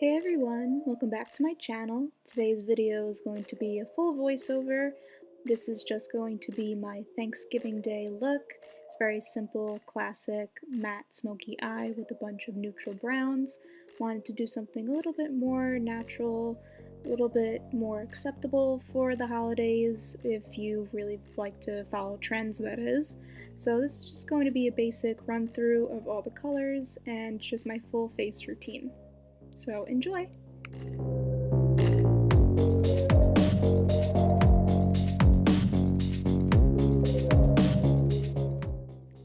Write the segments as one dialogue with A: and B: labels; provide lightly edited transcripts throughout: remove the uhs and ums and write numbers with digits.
A: Hey everyone, welcome back to my channel. Today's video is going to be a full voiceover. This is just going to be my Thanksgiving Day look. It's very simple, classic, matte smoky eye with a bunch of neutral browns. Wanted to do something a little bit more natural, a little bit more acceptable for the holidays if you really like to follow trends, that is. So this is just going to be a basic run through of all the colors and just my full face routine. So enjoy!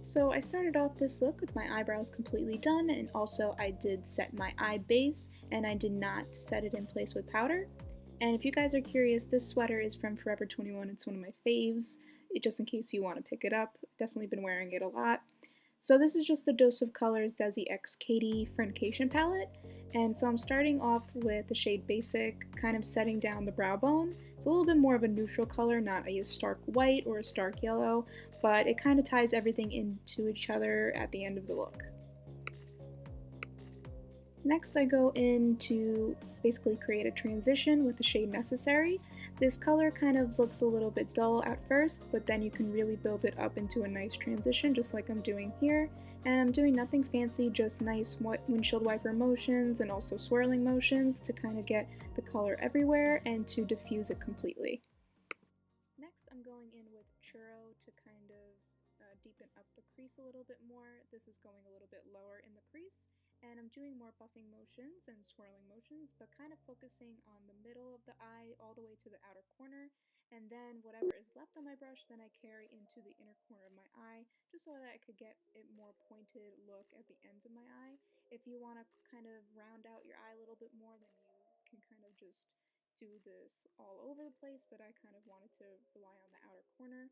A: So I started off this look with my eyebrows completely done, and also I did set my eye base and I did not set it in place with powder. And if you guys are curious, this sweater is from Forever 21. It's one of my faves, just in case you want to pick it up. Definitely been wearing it a lot. So this is just the Dose of Colors Desi X Katie Friendcation palette, and so I'm starting off with the shade Basic, kind of setting down the brow bone. It's a little bit more of a neutral color, not a stark white or a stark yellow, but it kind of ties everything into each other at the end of the look. Next I go in to basically create a transition with the shade Necessary. This color kind of looks a little bit dull at first, but then you can really build it up into a nice transition just like I'm doing here. And I'm doing nothing fancy, just nice windshield wiper motions and also swirling motions to kind of get the color everywhere and to diffuse it completely. Next I'm going in with CHURRO to kind of deepen up the crease a little bit more. This is going a little bit lower in the crease. And I'm doing more buffing motions and swirling motions, but kind of focusing on the middle of the eye all the way to the outer corner, and then whatever is left on my brush, then I carry into the inner corner of my eye, just so that I could get a more pointed look at the ends of my eye. If you want to kind of round out your eye a little bit more, then you can kind of just do this all over the place, but I kind of wanted to rely on the outer corner.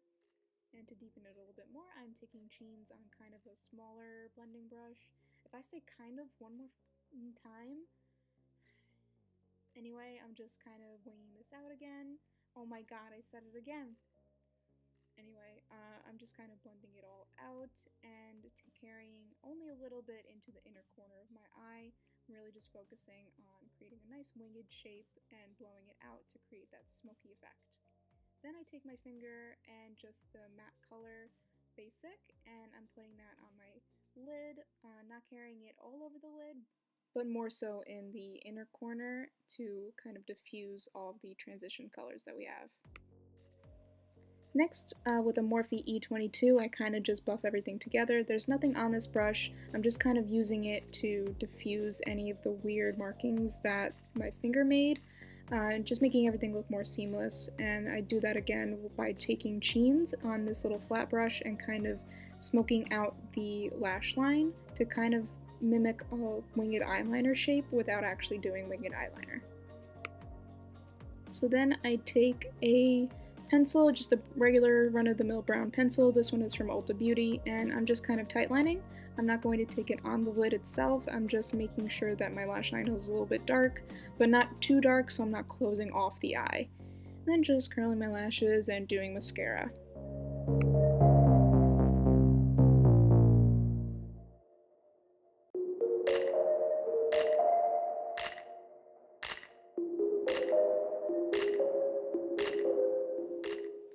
A: And to deepen it a little bit more, I'm taking CHEENS on kind of a smaller blending brush. If I say kind of one more time, anyway, I'm just kind of winging this out again. Oh my god, I said it again. Anyway, I'm just kind of blending it all out and carrying only a little bit into the inner corner of my eye. I'm really just focusing on creating a nice winged shape and blowing it out to create that smoky effect. Then I take my finger and just the matte color Basic, and I'm putting that on my lid, not carrying it all over the lid, but more so in the inner corner to kind of diffuse all of the transition colors that we have. Next, with a Morphe E22, I kind of just buff everything together. There's nothing on this brush, I'm just kind of using it to diffuse any of the weird markings that my finger made. Just making everything look more seamless, and I do that again by taking CHEENS on this little flat brush and kind of smoking out the lash line to kind of mimic a winged eyeliner shape without actually doing winged eyeliner. So then I take a pencil, just a regular run-of-the-mill brown pencil. This one is from Ulta Beauty, and I'm just kind of tightlining. I'm not going to take it on the lid itself, I'm just making sure that my lash line is a little bit dark, but not too dark so I'm not closing off the eye. And then just curling my lashes and doing mascara.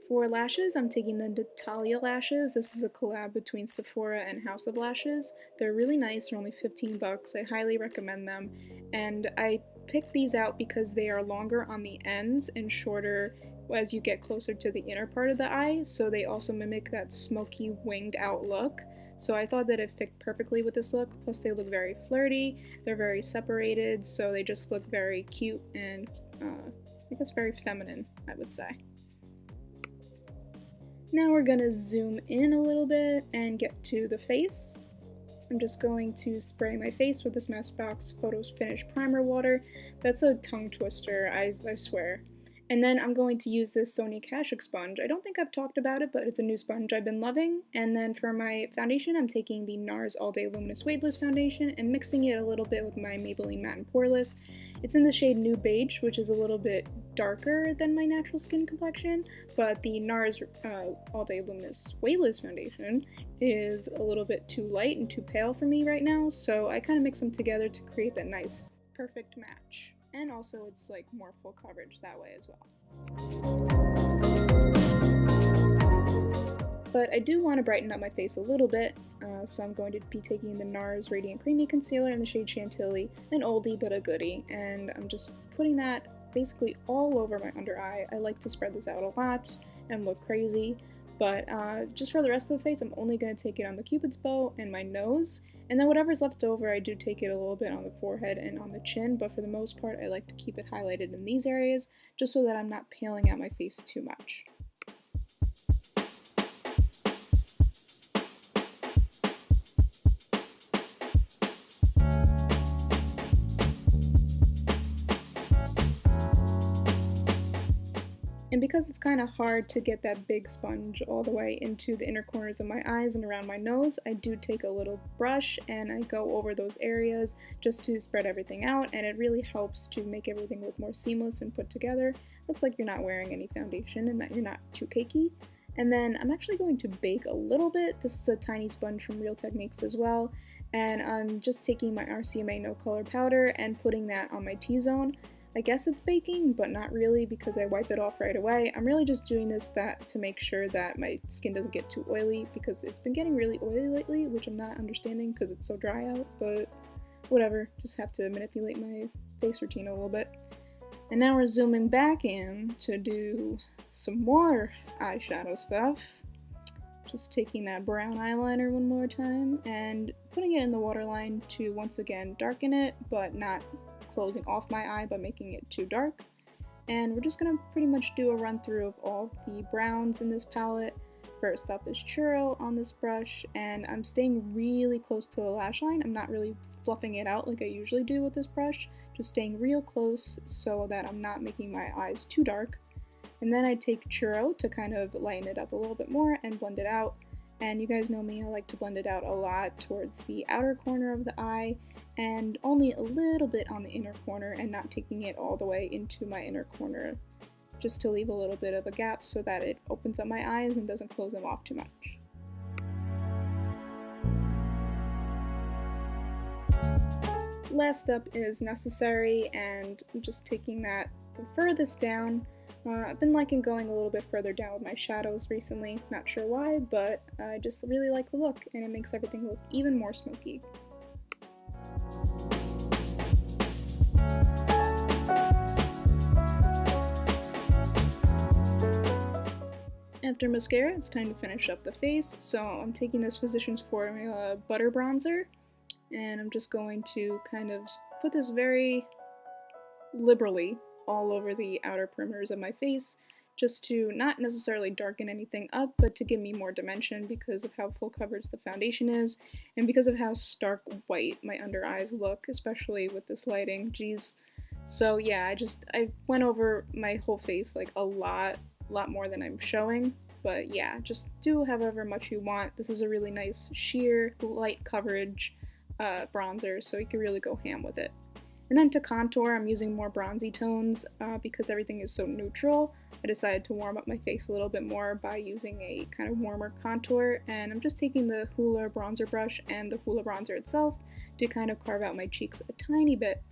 A: For lashes, I'm taking the Natalia lashes. This is a collab between Sephora and House of Lashes. They're really nice, they're only 15 bucks. I highly recommend them. And I picked these out because they are longer on the ends and shorter as you get closer to the inner part of the eye, so they also mimic that smoky winged out look. So I thought that it fit perfectly with this look, plus they look very flirty, they're very separated, so they just look very cute and I guess very feminine, I would say. Now we're gonna zoom in a little bit and get to the face. I'm just going to spray my face with the Smashbox Photo Finish Primer Water. That's a tongue twister, I swear. And then I'm going to use this SONIA KASHUK sponge. I don't think I've talked about it, but it's a new sponge I've been loving. And then for my foundation, I'm taking the NARS All Day Luminous Weightless foundation and mixing it a little bit with my Maybelline Matte and Poreless. It's in the shade Nude Beige, which is a little bit darker than my natural skin complexion, but the NARS All Day Luminous Weightless foundation is a little bit too light and too pale for me right now, so I kind of mix them together to create that nice perfect match. And also it's like more full coverage that way as well. But I do want to brighten up my face a little bit, so I'm going to be taking the NARS Radiant Creamy Concealer in the shade Chantilly, an oldie but a goodie, and I'm just putting that basically all over my under eye. I like to spread this out a lot and look crazy, but just for the rest of the face, I'm only going to take it on the cupid's bow and my nose, and then whatever's left over, I do take it a little bit on the forehead and on the chin, but for the most part, I like to keep it highlighted in these areas, just so that I'm not paling out my face too much. And because it's kind of hard to get that big sponge all the way into the inner corners of my eyes and around my nose, I do take a little brush and I go over those areas just to spread everything out, and it really helps to make everything look more seamless and put together. Looks like you're not wearing any foundation and that you're not too cakey. And then I'm actually going to bake a little bit. This is a tiny sponge from Real Techniques as well. And I'm just taking my RCMA No Color powder and putting that on my T-zone. I guess it's baking, but not really because I wipe it off right away. I'm really just doing this to make sure that my skin doesn't get too oily, because it's been getting really oily lately, which I'm not understanding because it's so dry out, but whatever, just have to manipulate my face routine a little bit. And now we're zooming back in to do some more eyeshadow stuff. Just taking that brown eyeliner one more time and putting it in the waterline to once again darken it, but not closing off my eye by making it too dark. And we're just gonna pretty much do a run through of all the browns in this palette. First up is Churro on this brush, and I'm staying really close to the lash line. I'm not really fluffing it out like I usually do with this brush, just staying real close so that I'm not making my eyes too dark. And then I take Churro to kind of lighten it up a little bit more and blend it out. And you guys know me, I like to blend it out a lot towards the outer corner of the eye and only a little bit on the inner corner, and not taking it all the way into my inner corner, just to leave a little bit of a gap so that it opens up my eyes and doesn't close them off too much. Last up is Necessary, and I'm just taking that the furthest down. I've been liking going a little bit further down with my shadows recently, not sure why, but I just really like the look, and it makes everything look even more smoky. After mascara, it's time to finish up the face, so I'm taking this Physicians Formula Butter Bronzer, and I'm just going to kind of put this very liberally all over the outer perimeters of my face, just to not necessarily darken anything up, but to give me more dimension because of how full coverage the foundation is, and because of how stark white my under eyes look, especially with this lighting, geez. So yeah, I went over my whole face like a lot more than I'm showing, but yeah, just do however much you want. This is a really nice sheer, light coverage bronzer, so you can really go ham with it. And then to contour, I'm using more bronzy tones because everything is so neutral. I decided to warm up my face a little bit more by using a kind of warmer contour, and I'm just taking the Hoola bronzer brush and the Hoola bronzer itself to kind of carve out my cheeks a tiny bit.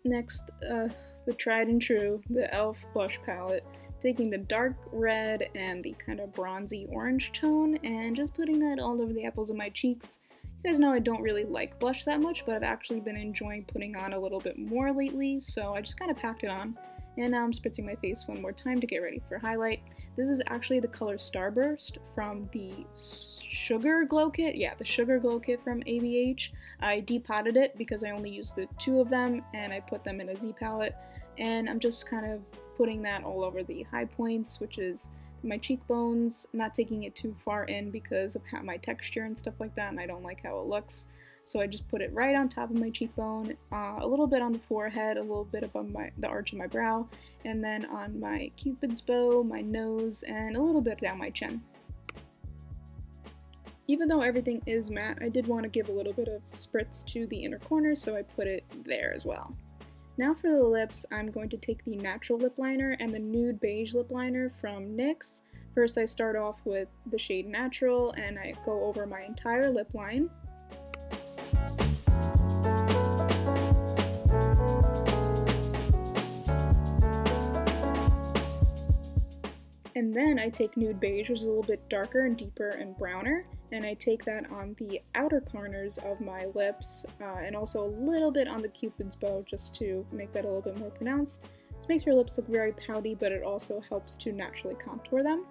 A: Next, the tried and true, the e.l.f. blush palette. Taking the dark red and the kind of bronzy orange tone and just putting that all over the apples of my cheeks. You guys know I don't really like blush that much, but I've actually been enjoying putting on a little bit more lately, so I just kind of packed it on. And now I'm spritzing my face one more time to get ready for highlight. This is actually the color Starburst from the Sugar Glow Kit. Yeah, the Sugar Glow Kit from ABH. I depotted it because I only used the two of them, and I put them in a Z palette. And I'm just kind of putting that all over the high points, which is my cheekbones, not taking it too far in because of how my texture and stuff like that, and I don't like how it looks. So I just put it right on top of my cheekbone, a little bit on the forehead, a little bit above the arch of my brow, and then on my cupid's bow, my nose, and a little bit down my chin. Even though everything is matte, I did want to give a little bit of spritz to the inner corner, so I put it there as well. Now for the lips, I'm going to take the natural lip liner and the Nude Beige lip liner from NYX. First I start off with the shade Natural and I go over my entire lip line. And then I take Nude Beige, which is a little bit darker and deeper and browner, and I take that on the outer corners of my lips, and also a little bit on the Cupid's bow just to make that a little bit more pronounced. This makes your lips look very pouty, but it also helps to naturally contour them.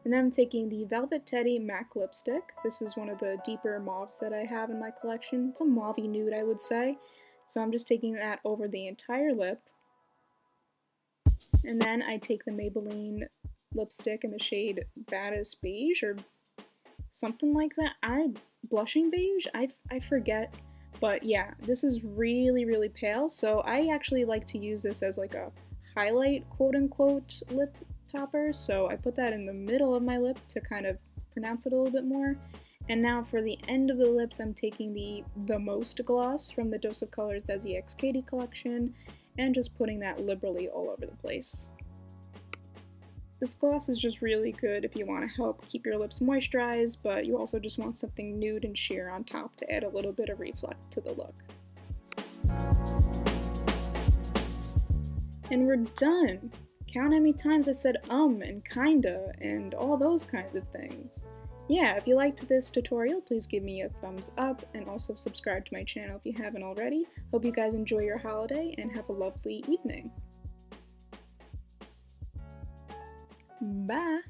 A: And then I'm taking the Velvet Teddy MAC lipstick. This is one of the deeper mauves that I have in my collection. It's a mauvey nude, I would say. So I'm just taking that over the entire lip. And then I take the Maybelline lipstick in the shade Baddest Beige or something like that. Blushing beige? I forget. But yeah, this is really, really pale. So I actually like to use this as like a highlight quote-unquote lip topper. So I put that in the middle of my lip to kind of pronounce it a little bit more. And now for the end of the lips, I'm taking the Most gloss from the Dose of Colors Desi X Katie collection and just putting that liberally all over the place. This gloss is just really good if you want to help keep your lips moisturized, but you also just want something nude and sheer on top to add a little bit of reflect to the look. And we're done! Count how many times I said and kinda and all those kinds of things. Yeah, if you liked this tutorial, please give me a thumbs up and also subscribe to my channel if you haven't already. Hope you guys enjoy your holiday and have a lovely evening. Bye!